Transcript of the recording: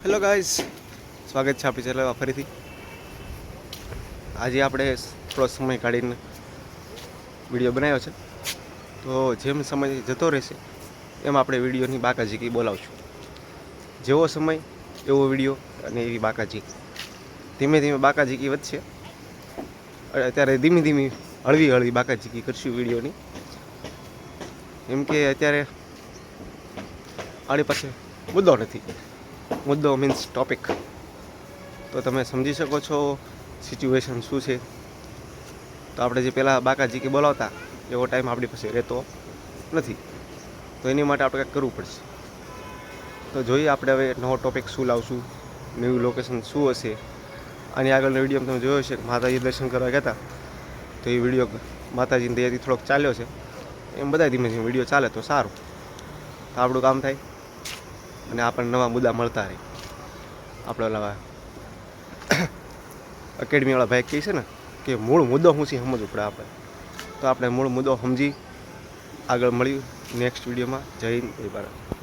Hello guys, સ્વાગત છે આપણી ચેનલમાં ફરીથી. આજે આપણે થોડો સમય કાઢીને વિડીયો બનાવ્યો છે, તો જેમ સમય જતો રહેશે એમ આપણે વિડીયોની બાકાજીકી બોલાવશું. જેવો સમય એવો વિડીયો અને એવી બાકાજીકી. ધીમે ધીમે બાકાજીકી વધશે. અત્યારે ધીમી ધીમી હળવી હળવી બાકાજીકી કરશું વિડીયોની. એમ કે અત્યારે આની પાસે મુદ્દો નથી. મુદ્દો મીન્સ ટોપિક. તો તમે સમજી શકો છો સિચ્યુએશન શું છે. તો આપણે જે પહેલાં બાકાજીકી બોલાવતા એવો ટાઈમ આપણી પાસે રહેતો નથી. તો એની માટે આપણે કંઈક કરવું પડશે. તો જોઈએ આપણે હવે નવો ટોપિક શું લાવશું, નવું લોકેશન શું હશે. આની આગળનો વિડીયો તમે જોયો છે, માતાજી દર્શન કરવા ગયા હતા. તો એ વિડીયો માતાજીની દયાથી થોડોક ચાલ્યો છે. એમ બધા ધીમે ધીમે વિડીયો ચાલે તો સારું, તો આપણું કામ થાય અને આપણને નવા મુદ્દા મળતા રહે. આપણે ઓલા એકેડમીવાળા ભાઈ કહે છે ને કે મૂળ મુદ્દો શું છે સમજવું પડે આપણે. તો આપણે મૂળ મુદ્દો સમજી આગળ મળ્યું નેક્સ્ટ વિડીયોમાં. જય હિન્દ, જય ભારત.